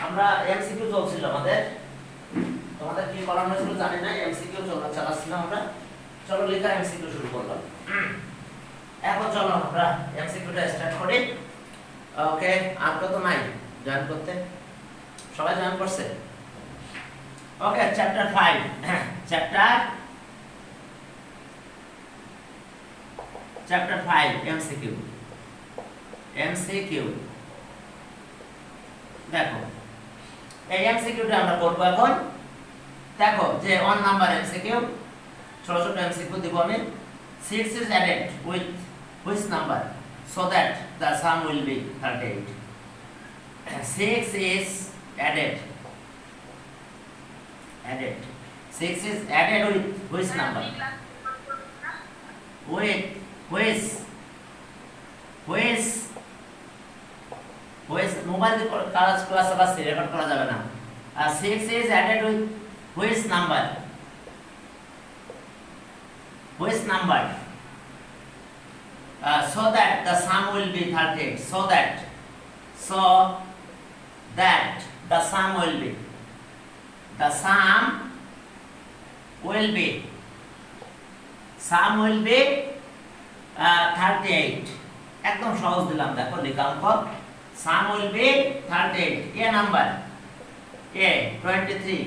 আমরা এমসিকিউ চলছিল আমাদের, তোমাদের কি করানো হয়েছিল জানি না, এমসিকিউ চালাচ্ছিলাম আমরা। চলো লেখা এমসিকিউ শুরু করলাম। এখন চলো আমরা এমসিকিউটা স্টার্ট করি। ওকে, আর কত নাই জয়েন করতে? সবাই জয়েন করছে? ওকে, চ্যাপ্টার 5 চ্যাপ্টার 5 এমসিকিউ। দেখো এই এমসিকিউটা আমরা করব এখন। দেখো যে 1 নাম্বার এমসিকিউ, ছোট ছোট এমসিকিউ দিব আমি। 6 is added with which number so that the sum will be 38? 6 is added 6 is added with which number? With which mobile দিয়ে ক্লাস রেকর্ড করা যাবে না। 6 is added with which number? So that the sum will be 38. So that the sum will be 38. একদম সহজ দিলাম, দেখো লেখা অঙ্ক। sum will be 38. A number A 23,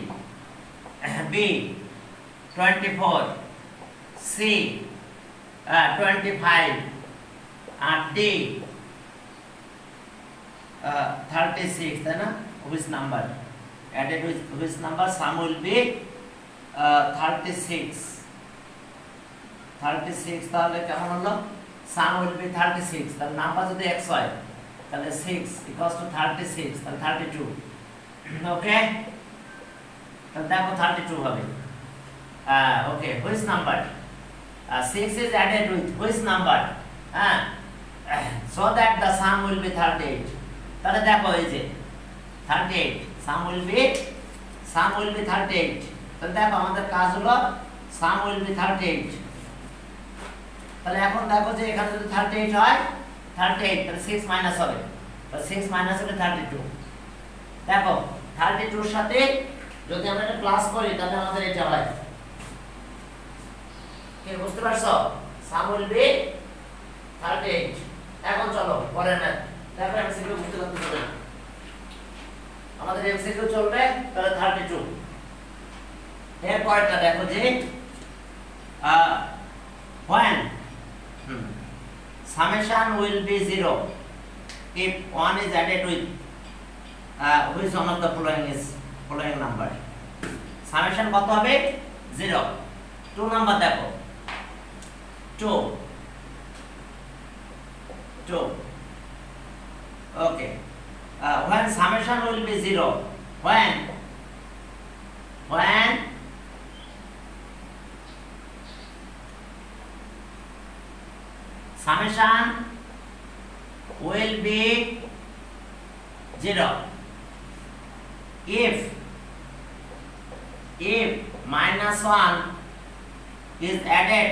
B 24, C 25, and D 36, তাই না? Which number added with which number? Sum will be 36. তাহলে কেমন হলো? sum will be 36, তাহলে নাম্বার যদি x হয় তাহলে 6 equals to 36, তাহলে 32। ওকে, তাহলে দেখো 32 হবে। ওকে, which number? 6 is added with which number? So that the sum will be 38. তাহলে দেখো এই যে 38, sum will be 38. তাহলে দেখো আমাদের কাজ হলো sum will be 38। তাহলে এখন দেখো যে এখানে যদি 38 হয়, 38 তাহলে 6 মাইনাস হবে, তাহলে 6 মাইনাস হবে 32। দেখো 32 এর সাথে যদি আমরা এটা প্লাস করি তাহলে আমাদের এটা হয়, কি বুঝতে পারছো? sum will be 38। এখন চলো পরে না, দেখো এমসিকিউ বুঝতে পারতেছো না, আমাদের এমসিকিউ চলবে তাহলে 32। এর পরেরটা দেখো যে when summation will be 0 if 1 is added with which one of the following number? summation কত হবে? 0। 2 নাম্বার দেখো 2। okay, when summation will be 0, when summation will be 0 if minus 1 is added,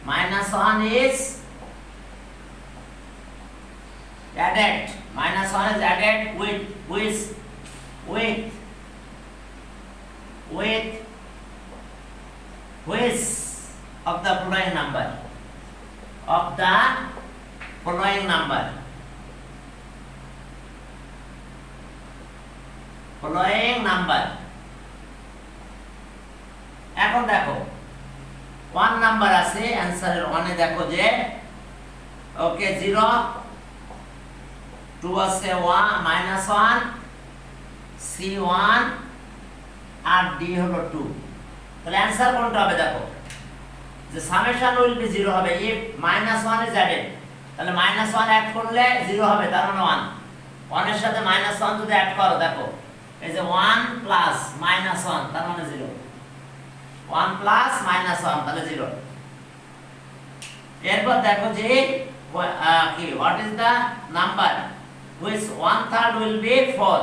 minus 1 is added with which of the following number? এখন দেখো 1 number আছে, অ্যানসারের 1 এ দেখো যে ওকে 0, 2 আছে 1 minus 1, C 1 আর D হলো 2। তাহলে অ্যানসার কোনটা হবে? দেখো যে সামেশন উইল বি 0 হবে if minus 1 is added, তাহলে minus 1 অ্যাড করলে 0 হবে, তার মানে 1। 1 এর সাথে minus 1 যদি অ্যাড করো, দেখো এই যে 1 প্লাস minus 1 তার মানে 0, 1 প্লাস minus 1 তাহলে 0। এরপর দেখো যে কি what is the number which 1/3 will be 4?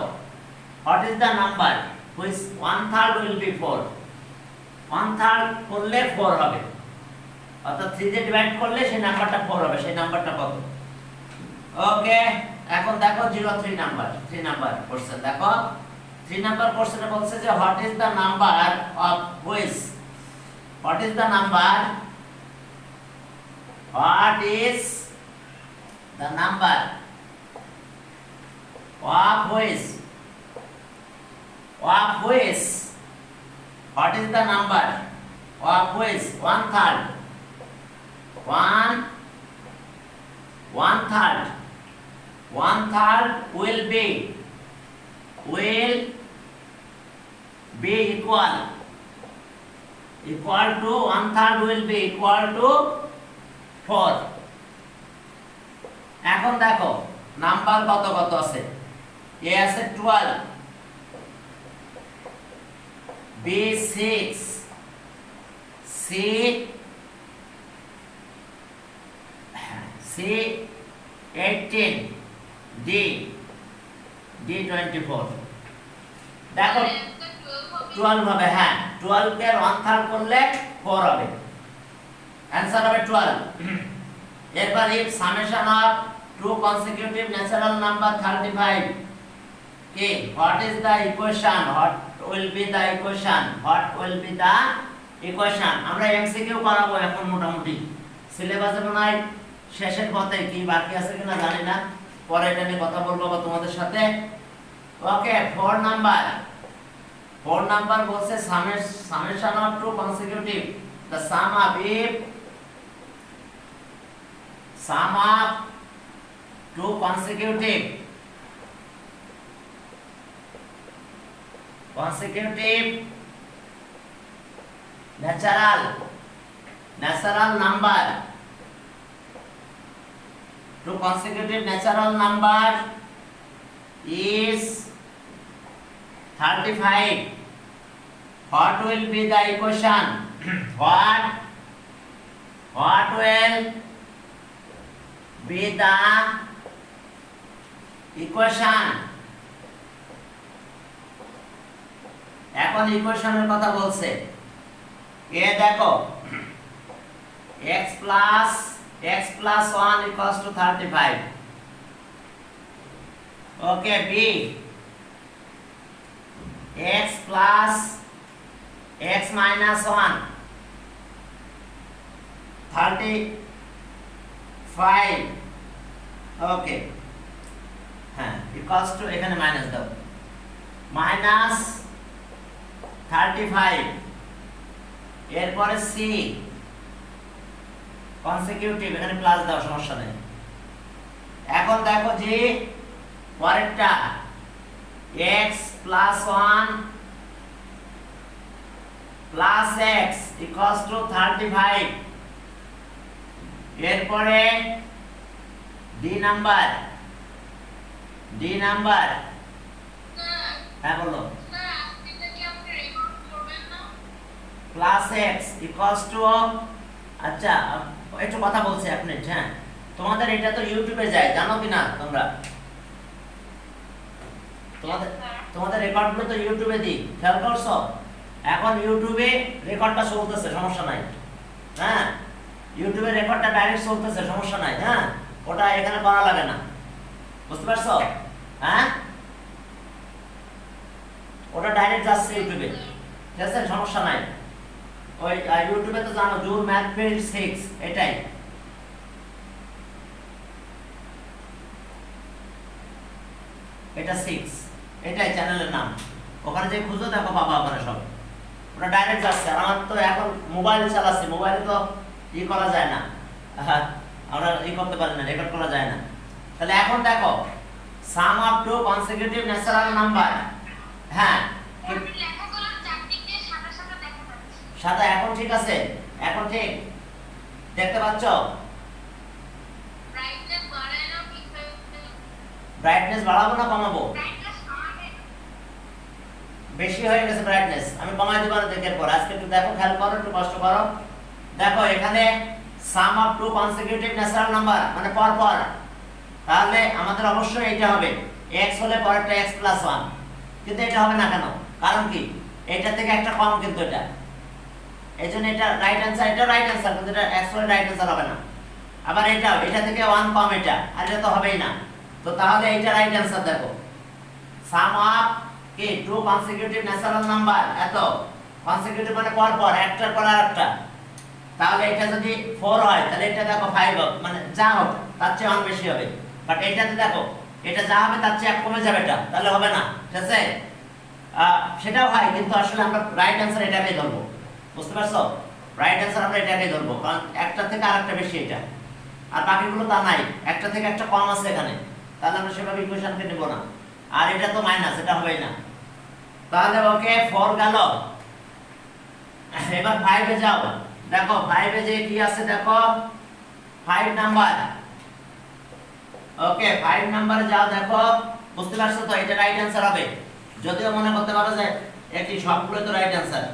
what is the number which 1/3 will be 4? 1/3 করলে 4 হবে, অর্থাৎ 3 দিয়ে ডিভাইড করলে সেই নাম্বারটা 4 হবে, সেই নাম্বারটা কত? ওকে, এখন দেখো 03 নাম্বার 3 নাম্বার কোশ্চেন দেখো 3 নাম্বার কোশ্চেনে বলছে যে what is the number of which what is the number what is the number of which what is the number of which one third will be equal to one third will be equal to 4 এখন দেখো number কত কত আছে A আছে 12 B 6 C 18 D 24 দেখো 12 হবে হ্যাঁ 12 কে 1/3 করলে 4 হবে आंसर হবে 12 এরপর if summation of two consecutive natural number 35 okay what is the equation what will be the equation আমরা এমসিকিউ করাবো এখন মোটামুটি সিলেবাসে মনে হয় শেষের পথে কি বাকি আছে কিনা জানি না পরে এটা নিয়ে কথা বলবো তোমাদের সাথে ওকে 4 নাম্বার বলছে summation of two consecutive the sum of two consecutive natural number two consecutive natural number is 35 what will be the equation what will be the equation এখন ইকুয়েশনের কথা বলছে এ দেখো x plus 1 equals to 35 okay b x plus x minus 1 35 okay হ্যাঁ equals to এখানে minus দাও minus 35 এরপরে c consecutive এখানে প্লাস দাও সমস্যা নেই এখন দেখো যে পরেরটা x plus 1 plus x equals to 35 এরপরে d নাম্বার হ্যাঁ বলো plus x equals to আচ্ছা একটু কথা বলছি আপনি হ্যাঁ তোমাদের এটা তো ইউটিউবে যায় জানো কিনা তোমরা তোমাদের রেকর্ডগুলো তো ইউটিউবে দিই খেয়াল করছো এখন ইউটিউবে রেকর্ডটা চলতেছে সমস্যা নাই হ্যাঁ ইউটিউবে রেকর্ডটা ডাইরেক্ট চলতেছে সমস্যা নাই হ্যাঁ ওটা এখানে করা লাগে না বুঝতে পারছো হ্যাঁ ওটা ডাইরেক্ট যাচ্ছে ইউটিউবে ঠিক আছে সমস্যা নাই ওই ইউটিউবে তো জানো জুর ম্যাথ ফিল্ড 6 এটাই এটা 6 এটাই চ্যানেলের নাম ওখানে যে খুঁজো দেখো বাবা ওখানে সব ওটা ডাইরেক্ট যাচ্ছে আর আমার তো এখন মোবাইল চালাচ্ছি মোবাইলে তো ই করা যায় না আমরা ই করতে পারি না রেকর্ড করা যায় না তাহলে এখন দেখো sum of two consecutive natural number হ্যাঁ সাদা এখন ঠিক আছে এখন ঠিক দেখতে পাচ্ছ ব্রাইটনেস বাড়াবো না কমাবো বেশি হয়ে গেছে ব্রাইটনেস আমি কমাই দেব না দেখের পর আজকে একটু দেখো খেয়াল করো একটু কষ্ট করো দেখো এখানে sum of two consecutive natural number মানে পর পর তাহলে আমাদের অবশ্যই এটা হবে x হলে পরেরটা x প্লাস 1 কিন্তু এটা হবে না কেন কারণ কি এটা থেকে একটা কম কিন্তু এটা এইজন্য এটা রাইট অ্যানসার এটা রাইট অ্যানসার কিন্তু এটা x হলে রাইট অ্যানসার হবে না আবার এটা থেকে 1 কম এটা আর এটা তো হবেই না তো তাহলে এইটা রাইট অ্যান্সার দেখো সাম অফ কি টু কনসিকিউটিভ ন্যাচারাল নাম্বার এত কনসিকিউটিভ মানে পর পর একটার পর আরেকটা তাহলে এটা যদি 4 হয় তাহলে এটা দেখো 5 হবে মানে যা হোক তার চেয়ে অনেক বেশি হবে বাট এটাতে দেখো এটা যা হবে তার চেয়ে এক কমে যাবে এটা তাহলে হবে না ঠিক আছে সেটাও হয় কিন্তু আসলে আমরা রাইট অ্যান্সার এটাকেই ধরবো বুঝতে পারছো রাইট অ্যান্সার আমরা এটাকেই ধরবো কারণ একটা থেকে আরেকটা বেশি এটা আর বাকিগুলো তা নাই একটা থেকে একটা কম আছে এখানে তাহলে আমরা সেভাবে ইকুয়েশনকে নেব না আর এটা তো মাইনাস এটা হবেই না তাহলে ওকে 4 গেল এবার 5 এ যাও দেখো 5 এ যে কি আছে দেখো 5 নাম্বার ওকে 5 নাম্বারে যাও দেখো বুঝতে পারছো তো এটা রাইট অ্যান্সার হবে যদিও মনে করতে পারো যে এটি সবগুলো তো রাইট অ্যান্সার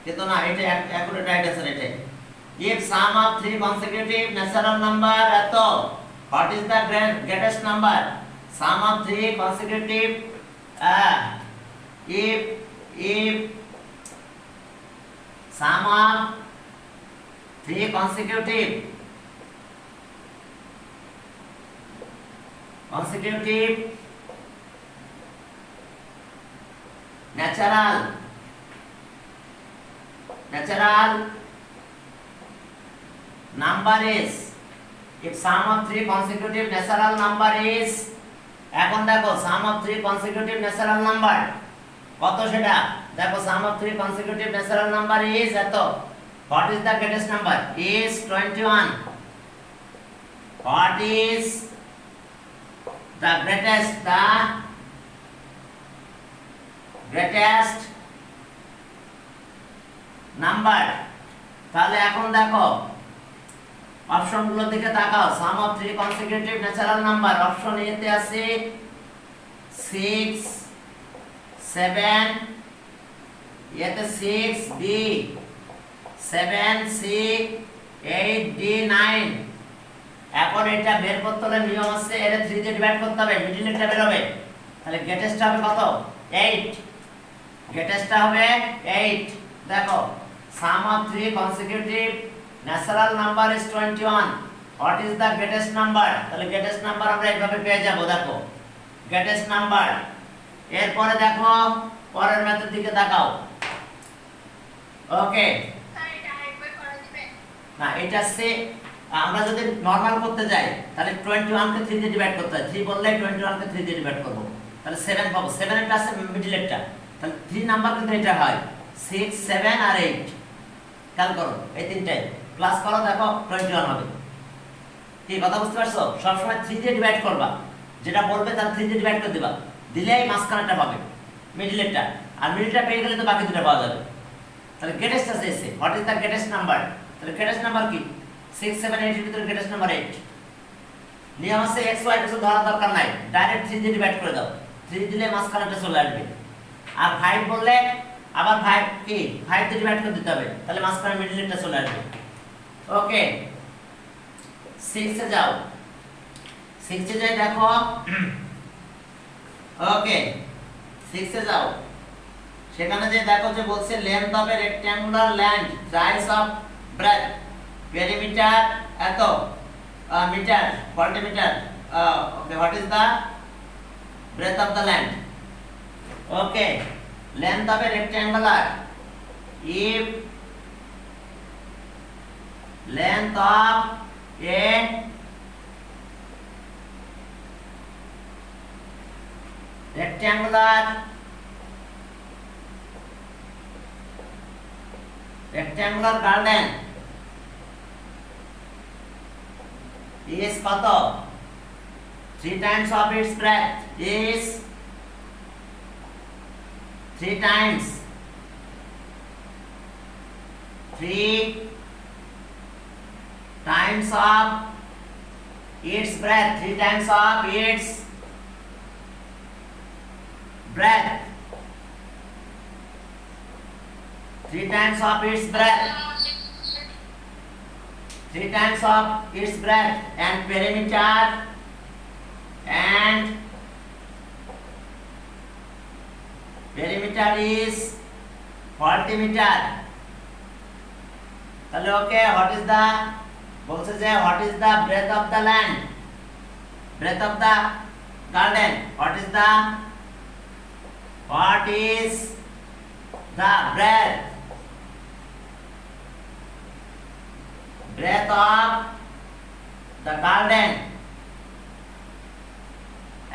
কিন্তু না এটা অ্যাকুরেট রাইট অ্যান্সার এটা if sum of three consecutive natural number এত what is the greatest number sum of three consecutive if sum of three consecutive natural number is if sum of three consecutive natural number is এখন দেখো sum of three consecutive natural number কত সেটা দেখো sum of three consecutive natural number is এত what is the greatest number is 21 what is the greatest number তাহলে এখন দেখো অপশনগুলো দিকে তাকাও sum of three consecutive natural number option A তে আছে 6 7 এতে 6 বি 7 সি 8 ডি 9 এখন এটা বের করতে হলে নিয়ম আছে এর 3 দিয়ে ডিভাইড করতে হবে মিডল এটা বের হবে তাহলে গ্রেটেস্ট হবে কত 8 গ্রেটেস্টটা হবে 8 দেখো sum of three consecutive natural number is 21 what is the greatest number তাহলে greatest number আমরা এইভাবে পেয়ে যাব দেখো greatest number এরপরে দেখো পরের মেথড দিকে তাকাও ওকে স্যার এটা আরেকবার করা যাবে না এটা সে আমরা যদি নরমাল করতে যাই তাহলে 21 কে 3 দিয়ে ডিভাইড করতে হয় 3 বললে 21 কে 3 দিয়ে ডিভাইড করব তাহলে 7 পাবো 7 এর কাছে মিডল একটা তাহলে 3 নাম্বার কিন্তু এটা হয় 6 7 আর 8 খেয়াল করো এই তিনটাই প্লাস করো দেখো 21 হবে কি কথা বুঝতে পারছো সব সময় 3 দিয়ে ডিভাইড করবা যেটা বলবে তার 3 দিয়ে ডিভাইড করে দিবা দিলেই মাঝখানেরটা পাবে মিডলেরটা আর মিডলটা পেয়ে গেলে তো বাকি দুটো পাওয়া যাবে তাহলে গ্রেটেস্ট আছে এসে what is the greatest number তাহলে গ্রেটেস্ট নাম্বার কি 6 7 8 এর ভিতরে গ্রেটেস্ট নাম্বার 8 নিয়ম আছে x y কিছু ধরার দরকার নাই ডাইরেক্ট 3 দিয়ে ডিভাইড করে দাও 3 দিলে মাঝখানেরটা চলে আসবে আর 5 বললে আবার 5 কি 5 দিয়ে ডিভাইড করে দিতে হবে তাহলে মাঝখানে মিডলটা চলে আসবে ওকে 6 এ যাও 6 এ যাই দেখো ওকে 6 এ যাও সেখানে যে দেখো যে বলছে length of a rectangular land twice of breadth perimeter এত metre 40 metre okay what is the breadth of the land okay length of a rectangular if length of a rectangular garden is কত 3 times of its breadth is 3 times of its breadth 3 times of its breadth 3 times of its breadth 3 times of its breadth and perimeter is 40 meter তাহলে ওকে what is the বলছে যে what is the breadth of the land breadth of the garden. What is the breadth of the garden?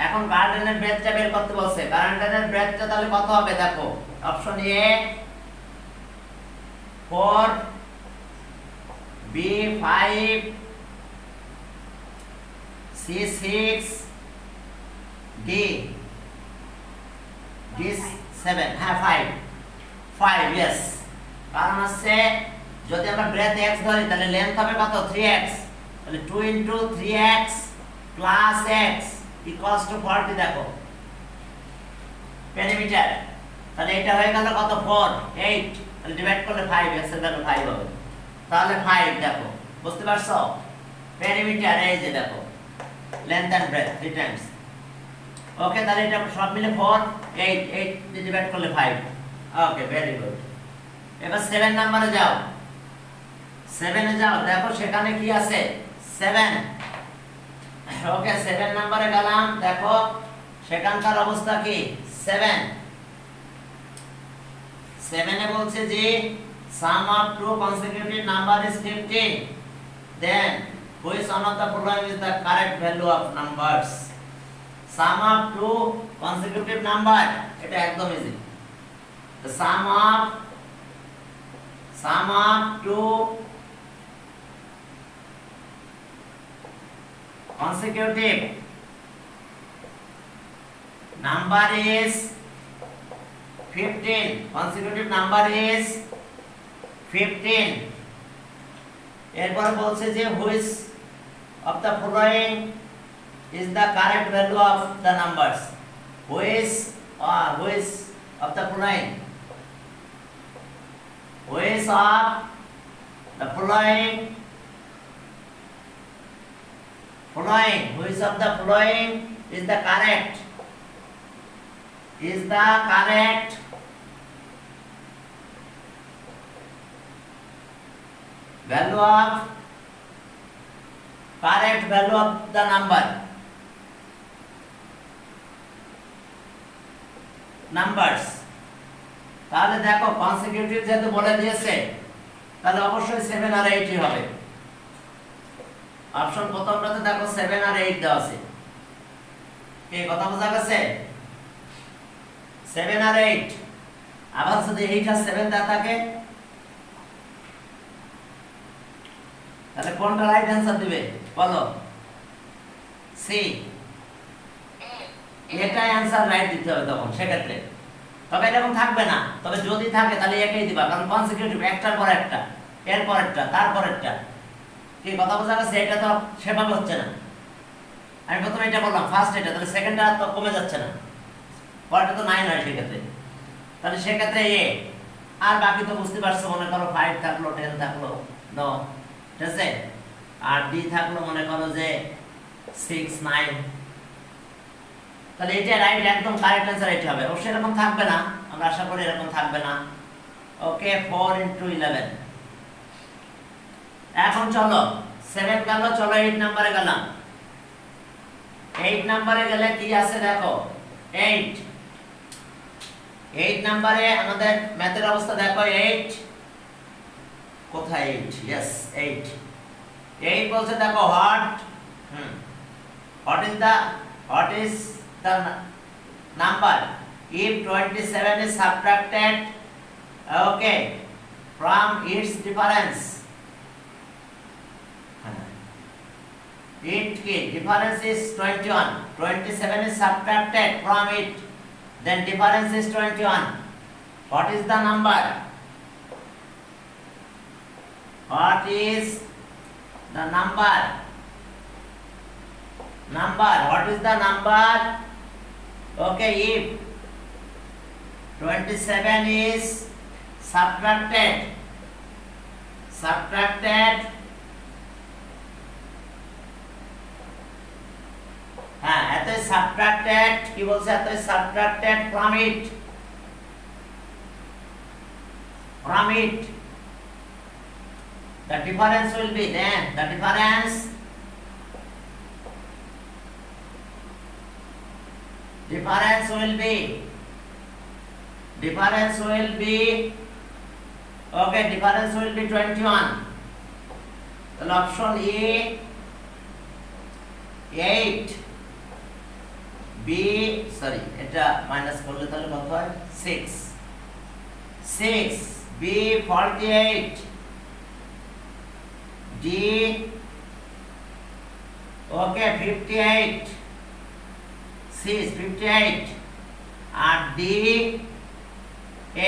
এখন গার্ডেনের ব্রেথটা বের করতে বলছে। গার্ডেনের ব্রেথটা তাহলে কত হবে দেখো। Option A 4, B 5, C 6, D 7, হ্যাঁ 5 ইয়েস। কারণ হচ্ছে যদি আমরা ব্রেথ x ধরি তাহলে লেন্থ হবে কত 3x, তাহলে 2 * 3x + x ইকুয়ালস টু 40 দেখো পেরিমিটার। তাহলে এটা হয়ে গেল কত 4 8, তাহলে ডিভাইড করলে 5 x এর ভ্যালু 5 হবে। তাহলে 5 দেখো, বুঝতে পারছো? পেরিমিটার এই যে দেখো লেন্থ এন্ড ব্রেথ 3 টাইমস। ওকে, তাহলে এটা সব মিলে 4 8 দিয়ে ডিভাইড করলে 5। ওকে, ভেরি গুড। এবার 7 নম্বরে যাও। 7 এ যাও, দেখো সেখানে কি আছে 7। ওকে, 7 নম্বরে গেলাম, দেখো সেখানকার অবস্থা কি 7 এ বলছে যে sum of two consecutive number is 15, then which one of the following is the correct value of numbers? Sum of two consecutive number, এটা একদম easy. The sum of two consecutive number is 15. Consecutive number is 15. এরপর বলছে যে which of the following is the correct value of the numbers? Which of the following? Which of the following? Which of the following is the correct? Is the correct value of the number? Numbers. তাহলে দেখো consecutive যেহেতু বলে দিয়েছে তাহলে অবশ্যই 7 আর 8 হবে। Option প্রথমটাতে দেখো 7 আর 8 দেওয়া আছে। কি কথা বোঝা গেছে? 7 আর 8। আবার যদি 8 আর 7 দেওয়া থাকে তাহলে কোনটা রাইট অ্যানসার দিবে বলো? সি। এটা অ্যানসার রাইট দিতে হবে তখন সেক্ষেত্রে। তবে এরকম থাকবে না, তবে যদি থাকে তাহলে একেই দিবা, কারণ কনসিকিউটিভ একটার পর একটা, এর পরেরটা, তারপরেরটা। কি কথা বোঝা গেছে? এটা তো সেভাবে হচ্ছে না। আমি প্রথমে এটা বললাম ফার্স্ট এটা, তাহলে সেকেন্ডটা তো কমে যাচ্ছে না, পরেরটা তো 9 হয় সেক্ষেত্রে। তাহলে সেক্ষেত্রে এ, আর বাকি তো বুঝতে পারছো, মনে করো 5 থাকলো, 10 থাকলো, 9, ঠিক আছে? আর ডি থাকলো মনে করো যে 6 9। তাহলে এটা রাইট, একদম কারেক্ট অ্যানসার এটা হবে। অবশ্যই এরকম থাকবে না, আমরা আশা করি এরকম থাকবে না। ওকে, 4 * 11। এখন চলো 7 গেল, চলো 8 নম্বরে গেলাম। 8 নম্বরে গেলে কি আছে দেখো 8 নম্বরে আমাদের ম্যাথের অবস্থা দেখো। 8 কোথায় 8? यस 8 বলছে দেখো what is the number if 27 is subtracted okay from its difference? It difference is 21. 27 is subtracted from it, then difference is 21. What is the number? What is the number? What is the number? Okay, if 27 is subtracted হ্যাঁ, এত subtracted, কি বলছে? এত subtracted from it the difference will be, then the difference difference will be okay, difference will be 21. তাহলে option A 8, B sorry এটা minus করলে তাহলে কত হয় 6, বি 48, ডি ওকে 58, সি 58 আর ডি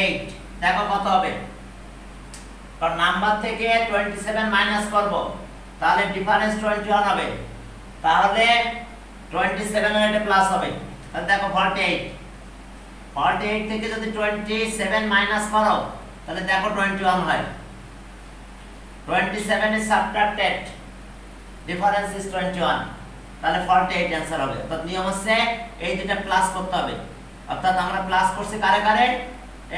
8। দেখো কত হবে, কারণ নাম্বার থেকে 27 মাইনাস করব তাহলে ডিফারেন্স 21 হবে, তাহলে 27 এর এটা প্লাস হবে। তাহলে দেখো 48 থেকে যদি 27 মাইনাস করো তাহলে দেখো 21 হয়। 27 is subtracted, difference is 21, তাহলে 48 आंसर হবে। তো নিয়ম হচ্ছে এই দুটো প্লাস করতে হবে, অর্থাৎ আমরা প্লাস করছি কারে কারে,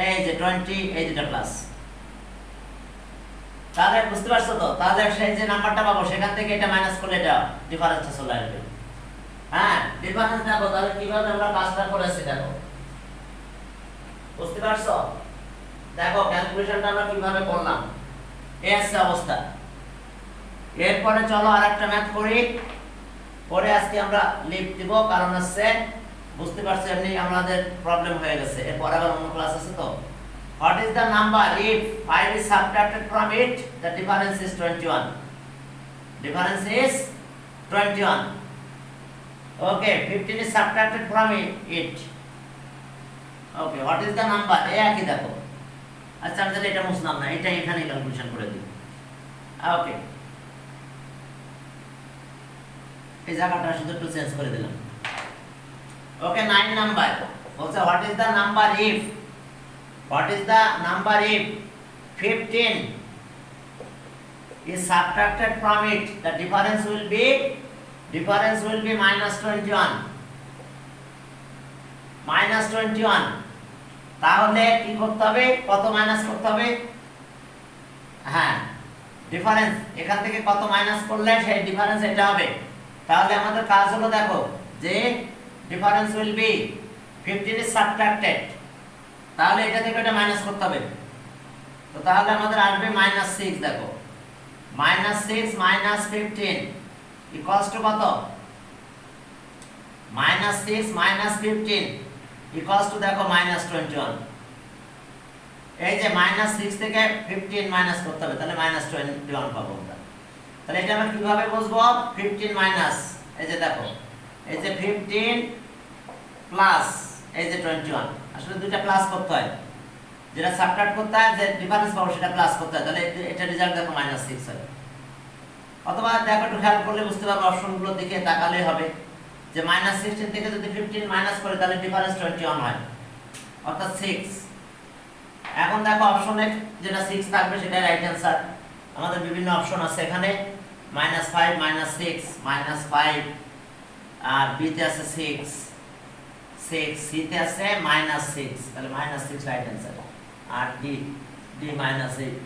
এই যে 20, এই দুটো প্লাস। তাহলে বুঝতে পারছো তো, তাহলে সেই যে নাম্বারটা পাবো সেখান থেকে এটা মাইনাস করলে এটা ডিফারেন্সটা চলে আসবে। হ্যাঁ, ডিফারেন্স দেখো তাহলে কিভাবে আমরা কাজটা করেছি দেখো, বুঝতে পারছো? দেখো ক্যালকুলেশনটা আমরা কিভাবে করলাম, এই আছে অবস্থা। এরপরে চলো আরেকটা ম্যাথ করি, পরে আজকে আমরা লিভ দিব, কারণ হচ্ছে বুঝতে পারছো এমনি আমাদের প্রবলেম হয়ে গেছে। এরপর আবার অন্য ক্লাস আছে তো। What is the number if 5 is subtracted from it? The difference is 21. Difference is 21. Okay, 15 is subtracted from it. Okay, what is the number? এই একই দেখো। আচ্ছা আমি তাহলে এটা মুছলাম না, এটা এখানে ক্যালকুলেশন করে দিই। ওকে, এই জায়গাটা শুধু একটু চেঞ্জ করে দিলাম। ওকে, 9 নাম্বার বলছে what is the number if 15 is subtracted from it? The difference will be minus 21. তাহলে কি করতে হবে, কত মাইনাস করতে হবে? হ্যাঁ, ডিফারেন্স এখান থেকে কত মাইনাস করলে সেই ডিফারেন্স এটা হবে। তাহলে আমাদের কাজ হলো দেখো যে difference will be 15 is subtracted, তাহলে এটা থেকে এটা মাইনাস করতে হবে। তো তাহলে আমাদের আসবে -6। দেখো -6 - 15 ইকুয়ালস টু কত? -6 - 15 ইকুয়ালস টু দেখো -21। এই যে -6 থেকে 15 মাইনাস করতে হবে, তাহলে -21 পাবো আমরা। তাহলে এটা আমরা কিভাবে বুঝবো? 15 মাইনাস, এই যে দেখো এই যে 15 প্লাস এই যে 21, আসলে দুইটা প্লাস করতে হয়, যেটা সাবট্রাক্ট করতে হয়, যে ডিফারেন্স পাবো সেটা প্লাস করতে হয়, তাহলে এটা রেজাল্ট দেখো -6 হয়। অথবা দেখো একটু খেয়াল করলে বুঝতে পারবে, অপশনগুলোর দিকে তাকালে হবে যে -16 থেকে যদি 15 মাইনাস করে তাহলে ডিফারেন্স 21 হয়, অর্থাৎ 6। এখন দেখো অপশনে যেটা 6 থাকবে সেটা রাইট অ্যানসার। আমাদের বিভিন্ন অপশন আছে এখানে, -5 -6 -5, আর বি তে আছে 6, সি তে আছে -6, তাহলে -6 রাইট অ্যানসার। আর ডি -8,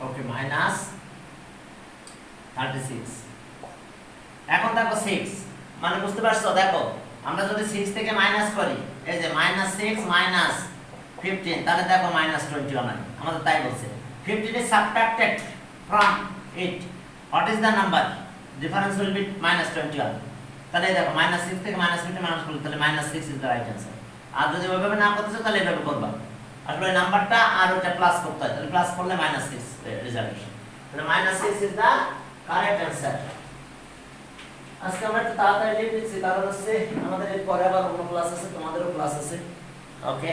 ওকে -36। এখন দেখো 6 মানে বুঝতে পারছো, দেখো আমরা যদি 6 থেকে মাইনাস করি, এই যে -6 - 15, তাহলে দেখো -21 হয়, আমাদের তাই বলছে। 15 is subtracted from it. What is the number? Difference will be -21. তাহলে দেখো -6 থেকে -15 মাইনাস করলে তাহলে -6 is the right answer. আর যদি ওইভাবে না করতেছো তাহলে এভাবে করবা, আসলে এই নাম্বারটা আর ওটা প্লাস করতে হয়, তাহলে প্লাস করলে -6 রেজাল্ট আসে। তাহলে -6 is the correct answer. আজকে আমরা একটু তাড়াতাড়ি লিখছি, কারণ হচ্ছে আমাদের এর পরে আবার অন্য ক্লাস আছে, তোমাদেরও ক্লাস আছে। ওকে।